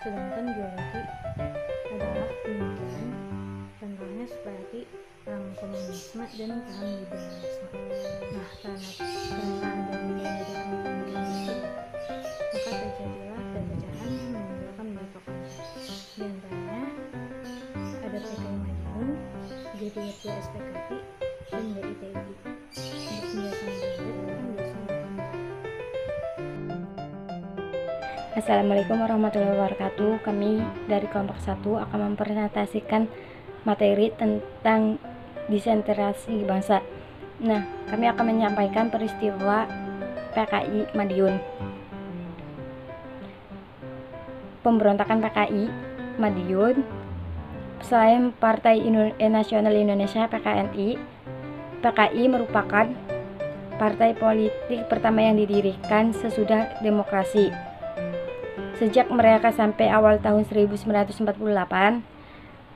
Sedangkan geologi adalah pemikiran contohnya seperti perang komunisme dan perang liberalisme. Nah, karena adanya perang geologi, maka terjadilah perpecahan yang menimbulkan beberapa konflik. Di antaranya ada PKI Madiun, GPRT SPKI, dan BITB. Untuk penjelasan lanjut, kami Assalamualaikum warahmatullahi wabarakatuh. Kami dari kelompok 1 akan mempresentasikan materi tentang disintegrasi bangsa. Nah, kami akan menyampaikan peristiwa PKI Madiun. Pemberontakan PKI Madiun, selain Partai Nasional Indonesia (PKNI), PKI merupakan partai politik pertama yang didirikan sesudah demokrasi. Sejak mereka sampai awal tahun 1948,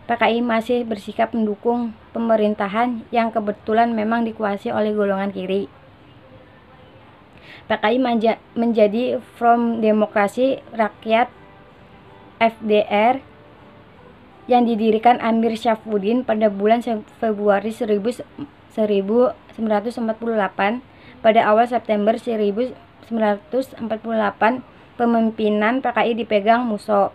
PKI masih bersikap mendukung pemerintahan yang kebetulan memang dikuasai oleh golongan kiri. PKI menjadi Front Demokrasi Rakyat (FDR) yang didirikan Amir Syafruddin pada bulan Februari 1948. Pada awal September 1948, pemimpinan PKI dipegang Musso.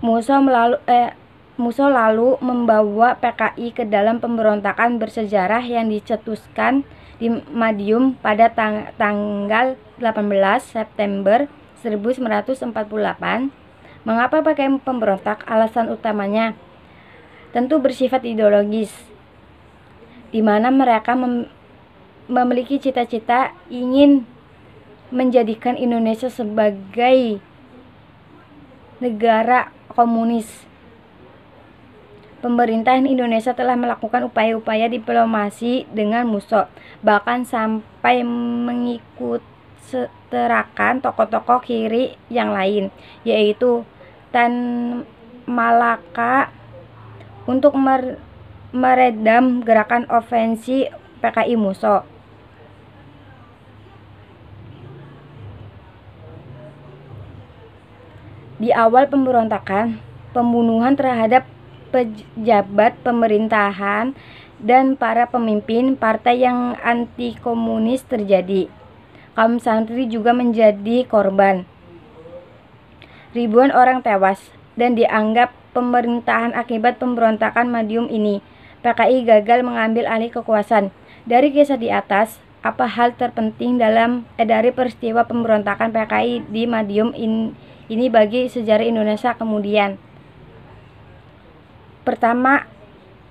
Musso lalu membawa PKI ke dalam pemberontakan bersejarah yang dicetuskan di Madiun pada tanggal 18 September 1948. Mengapa PKI pemberontak? Alasan utamanya tentu bersifat ideologis, di mana mereka memiliki cita-cita ingin menjadikan Indonesia sebagai negara komunis. Pemerintahan Indonesia telah melakukan upaya-upaya diplomasi dengan Musso, bahkan sampai mengikutsertakan tokoh-tokoh kiri yang lain, yaitu Tan Malaka, untuk meredam gerakan ofensi PKI Musso. Di awal pemberontakan, pembunuhan terhadap pejabat pemerintahan dan para pemimpin partai yang anti komunis terjadi. Kaum santri juga menjadi korban. Ribuan orang tewas dan dianggap pemerintahan akibat pemberontakan Madiun ini. PKI gagal mengambil alih kekuasaan. Dari kisah di atas, apa hal terpenting dari peristiwa pemberontakan PKI di Madiun ini bagi sejarah Indonesia kemudian? Pertama,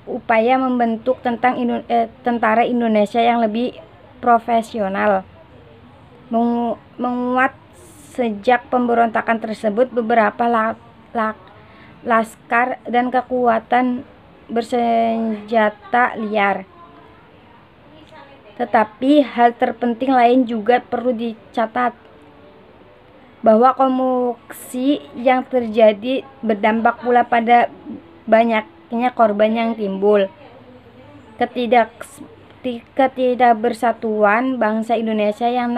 upaya membentuk tentara Indonesia yang lebih profesional menguat. Sejak pemberontakan tersebut, beberapa laskar dan kekuatan bersenjata liar. Tetapi hal terpenting lain juga perlu dicatat, bahwa komunikasi yang terjadi berdampak pula pada banyaknya korban yang timbul. Ketidakbersatuan bangsa Indonesia yang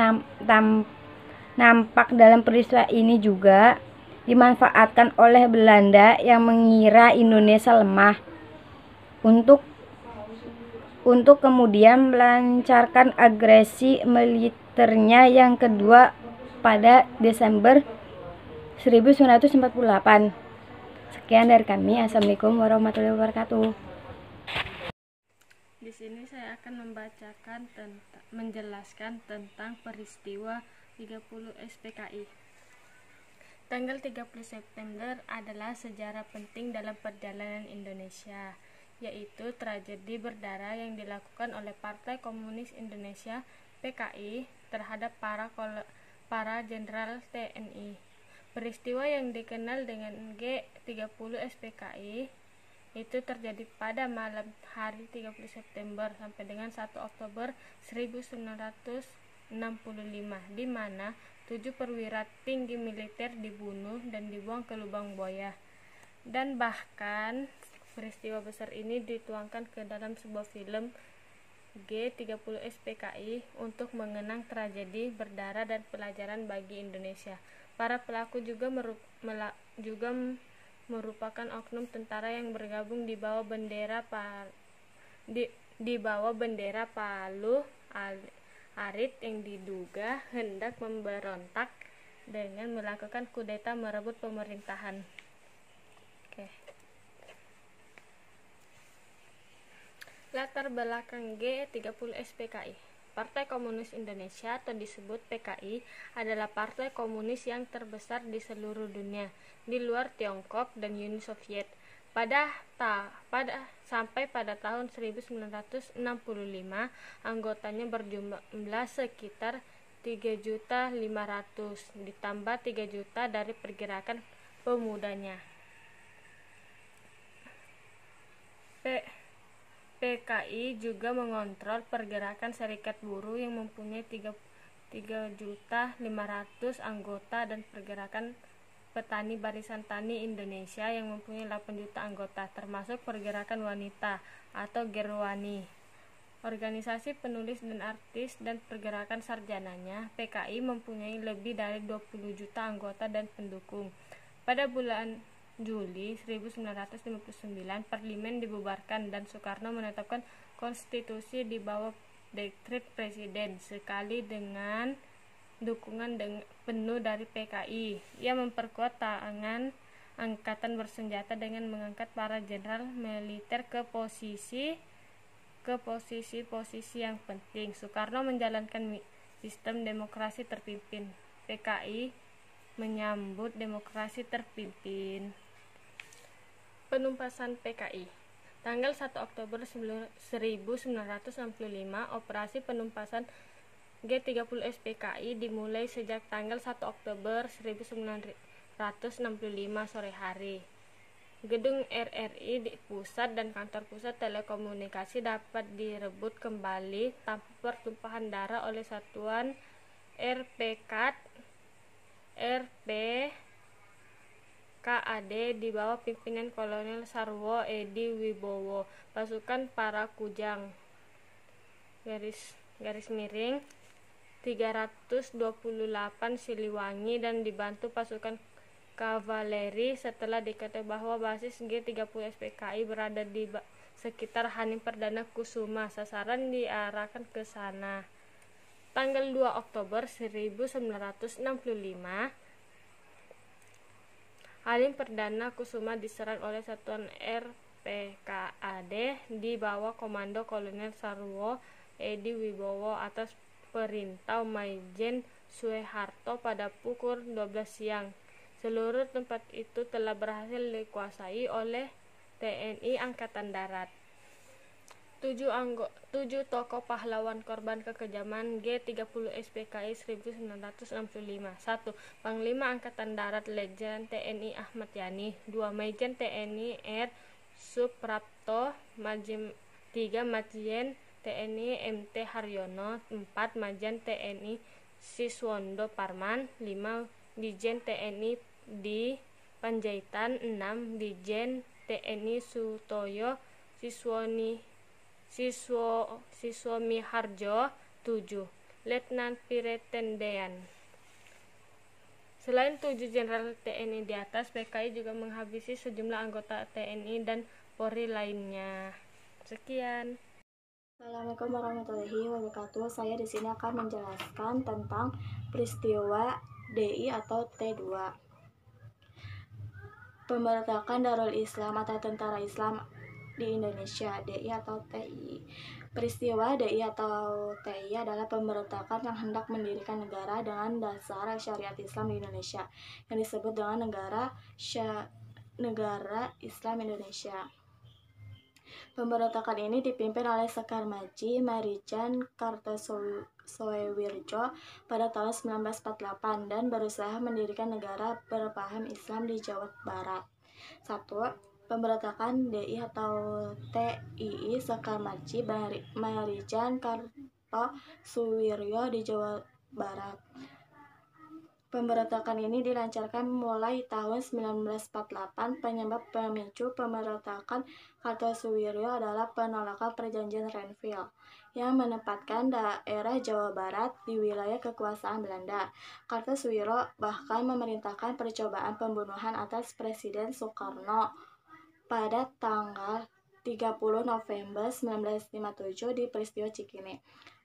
nampak dalam peristiwa ini juga dimanfaatkan oleh Belanda yang mengira Indonesia lemah untuk kemudian melancarkan agresi militernya yang kedua pada Desember 1948. Sekian dari kami. Assalamualaikum warahmatullahi wabarakatuh. Di sini saya akan menjelaskan tentang peristiwa 30 SPKI. Tanggal 30 September adalah sejarah penting dalam perjalanan Indonesia, yaitu tragedi berdarah yang dilakukan oleh Partai Komunis Indonesia (PKI) terhadap para jenderal TNI. Peristiwa yang dikenal dengan G30 SPKI itu terjadi pada malam hari 30 September sampai dengan 1 Oktober 1965, di mana 7 perwira tinggi militer dibunuh dan dibuang ke lubang buaya. Dan bahkan peristiwa besar ini dituangkan ke dalam sebuah film G30 SPKI untuk mengenang tragedi berdarah dan pelajaran bagi Indonesia. Para pelaku juga merupakan oknum tentara yang bergabung di bawah bendera Palu Arit yang diduga hendak memberontak dengan melakukan kudeta merebut pemerintahan. Latar belakang G30 SPKI. Partai Komunis Indonesia atau disebut PKI adalah partai komunis yang terbesar di seluruh dunia, di luar Tiongkok dan Uni Soviet. Sampai pada tahun 1965, anggotanya berjumlah sekitar 3.500.000, ditambah 3 juta dari pergerakan pemudanya. PKI juga mengontrol pergerakan serikat buruh yang mempunyai 3.500.000 anggota dan pergerakan petani Barisan Tani Indonesia yang mempunyai 8 juta anggota, termasuk pergerakan wanita atau Gerwani. Organisasi penulis dan artis dan pergerakan sarjananya, PKI mempunyai lebih dari 20 juta anggota dan pendukung. Pada bulan Juli 1959, Parlemen dibubarkan dan Soekarno menetapkan konstitusi di bawah dekret presiden, sekali dengan dukungan penuh dari PKI. Ia memperkuat tangan angkatan bersenjata dengan mengangkat para jenderal militer ke posisi yang penting. Soekarno menjalankan sistem demokrasi terpimpin. PKI menyambut demokrasi terpimpin. Penumpasan PKI. Tanggal 1 Oktober 1965, operasi penumpasan G30 SPKI dimulai sejak tanggal 1 Oktober 1965 sore hari. Gedung RRI di pusat dan kantor pusat telekomunikasi dapat direbut kembali tanpa pertumpahan darah oleh satuan RPKAD di bawah pimpinan Kolonel Sarwo Edi Wibowo, pasukan para Kujang _328 Siliwangi dan dibantu pasukan kavaleri. Setelah diketahui bahwa basis G30 SPKI berada di sekitar Halim Perdana Kusuma, sasaran diarahkan ke sana. Tanggal 2 Oktober 1965, Halim Perdana Kusuma diserang oleh satuan RPKAD di bawah komando Kolonel Sarwo Edi Wibowo atas perintah Maijen Soeharto pada pukul 12 siang. Seluruh tempat itu telah berhasil dikuasai oleh TNI Angkatan Darat. 7 tokoh pahlawan korban kekejaman G30 SPKI 1965. 1. Panglima Angkatan Darat Letjen TNI Ahmad Yani. 2. Maijen TNI R. Suprapto. 3. Majen TNI MT Haryono. 4. Majen TNI Siswondo Parman. 5. Dijen TNI di Panjaitan. 6. Dijen TNI Sutoyo Siswomiharjo. 7. Letnan Piretendean. Selain 7 jenderal TNI di atas, PKI juga menghabisi sejumlah anggota TNI dan Polri lainnya. Sekian. Assalamualaikum warahmatullahi wabarakatuh. Saya di sini akan menjelaskan tentang peristiwa DI atau T2. Pemberontakan Darul Islam atau Tentara Islam di Indonesia, DI atau TI. Peristiwa DI atau TI adalah pemberontakan yang hendak mendirikan negara dengan dasar syariat Islam di Indonesia, yang disebut dengan Negara Islam Indonesia. Pemberontakan ini dipimpin oleh Sekar Maji Marijan Kartosoewirjo pada tahun 1948 dan berusaha mendirikan negara berpaham Islam di Jawa Barat. 1. Pemberontakan DI atau TII Sekar Maji Marijan Kartosuwiryo di Jawa Barat. Pemberontakan ini dilancarkan mulai tahun 1948. Penyebab pemicu pemberontakan Kartosuwiryo adalah penolakan perjanjian Renville yang menempatkan daerah Jawa Barat di wilayah kekuasaan Belanda. Kartosuwiro bahkan memerintahkan percobaan pembunuhan atas Presiden Soekarno pada tanggal 30 November 1957 di peristiwa Cikini.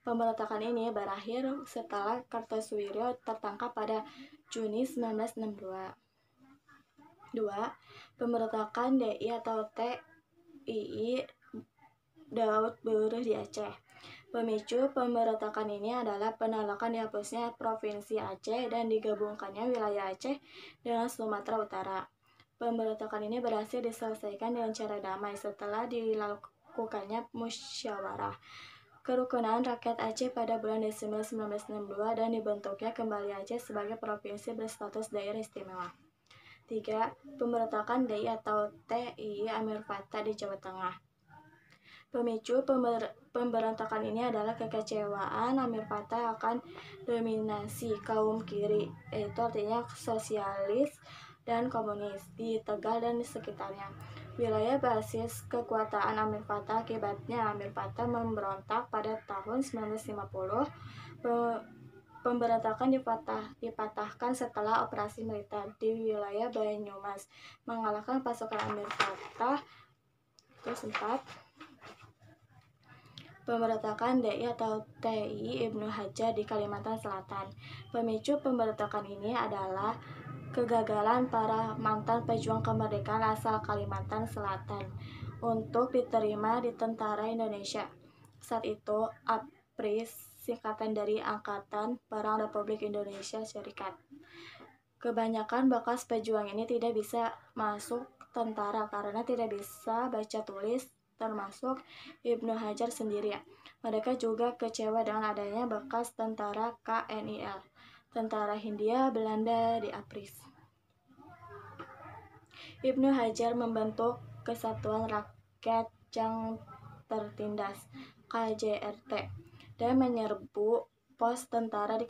Pemberontakan ini berakhir setelah Kartosuwiro tertangkap pada Juni 1962. 2. Pemberontakan DI atau TII Daud Buruh di Aceh. Pemicu pemberontakan ini adalah penolakan dihapusnya Provinsi Aceh dan digabungkannya wilayah Aceh dengan Sumatera Utara. Pemberontakan ini berhasil diselesaikan dengan cara damai setelah dilakukannya musyawarah kerukunan rakyat Aceh pada bulan Desember 1962 dan dibentuknya kembali Aceh sebagai provinsi berstatus daerah istimewa. 3. Pemberontakan DI atau TII Amir Fatah di Jawa Tengah. Pemicu pemberontakan ini adalah kekecewaan Amir Fatah akan dominasi kaum kiri, yaitu artinya sosialis dan komunis, di Tegal dan di sekitarnya. Wilayah basis kekuatan Amir Fatah, akibatnya Amir Fatah memberontak pada tahun 1950. Pemberontakan dipatahkan setelah operasi militer di wilayah Banyumas, mengalahkan pasukan Amir Fatah. Terus 4. Pemberontakan DI atau TI Ibnu Hajar di Kalimantan Selatan. Pemicu pemberontakan ini adalah kegagalan para mantan pejuang kemerdekaan asal Kalimantan Selatan untuk diterima di tentara Indonesia. Saat itu, APRIS, singkatan dari Angkatan Perang Republik Indonesia Serikat. Kebanyakan bekas pejuang ini tidak bisa masuk tentara karena tidak bisa baca tulis, termasuk Ibnu Hajar sendiri. Mereka juga kecewa dengan adanya bekas tentara KNIL, Tentara Hindia Belanda di APRIS. Ibnu Hajar membentuk Kesatuan Rakyat yang Tertindas KJRT dan menyerbu pos tentara di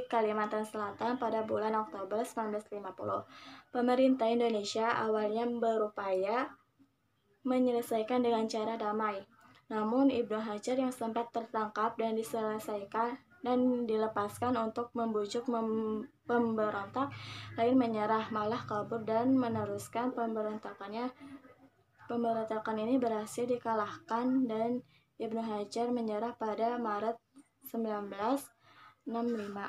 Kalimantan Selatan pada bulan Oktober 1950. Pemerintah Indonesia awalnya berupaya menyelesaikan dengan cara damai. Namun Ibnu Hajar yang sempat tertangkap dan dilepaskan untuk membujuk pemberontak lain menyerah, malah kabur dan meneruskan pemberontakannya. Pemberontakan ini berhasil dikalahkan dan Ibnu Hajar menyerah pada Maret 1965. 5.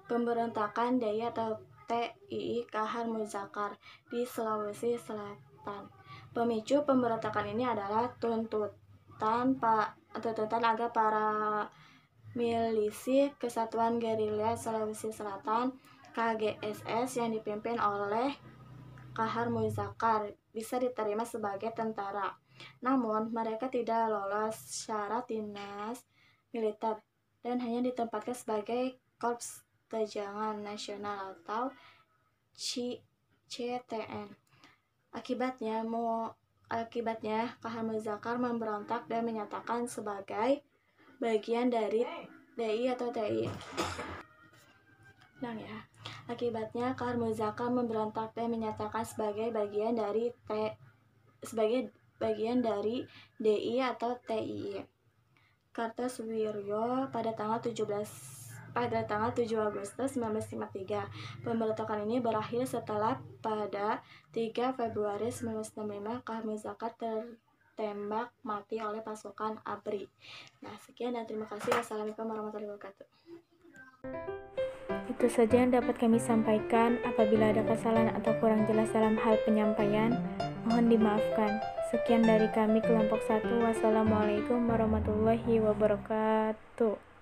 Pemberontakan DI atau TII Kahar Muzakar di Sulawesi Selatan. Pemicu pemberontakan ini adalah tuntutan agar para milisi Kesatuan Gerilya Sulawesi Selatan KGSS yang dipimpin oleh Kahar Muzakar bisa diterima sebagai tentara. Namun mereka tidak lolos syarat dinas militer dan hanya ditempatkan sebagai Korps Tejangan Nasional atau CTN. Akibatnya Kahar Muzakar memberontak dan menyatakan sebagai bagian dari DI atau TI. Akibatnya Kahar Muzakar memberontak dan menyatakan sebagai bagian dari DI atau TII. Kartosuwiryo pada tanggal 7 Agustus 1953. Pemberontakan ini berakhir setelah pada 3 Februari 1965 Kahar Muzakar tertembak mati oleh pasukan ABRI. Sekian dan terima kasih. Wassalamualaikum warahmatullahi wabarakatuh. Itu saja yang dapat kami sampaikan. Apabila ada kesalahan atau kurang jelas dalam hal penyampaian, mohon dimaafkan. Sekian dari kami kelompok 1. Wassalamualaikum warahmatullahi wabarakatuh.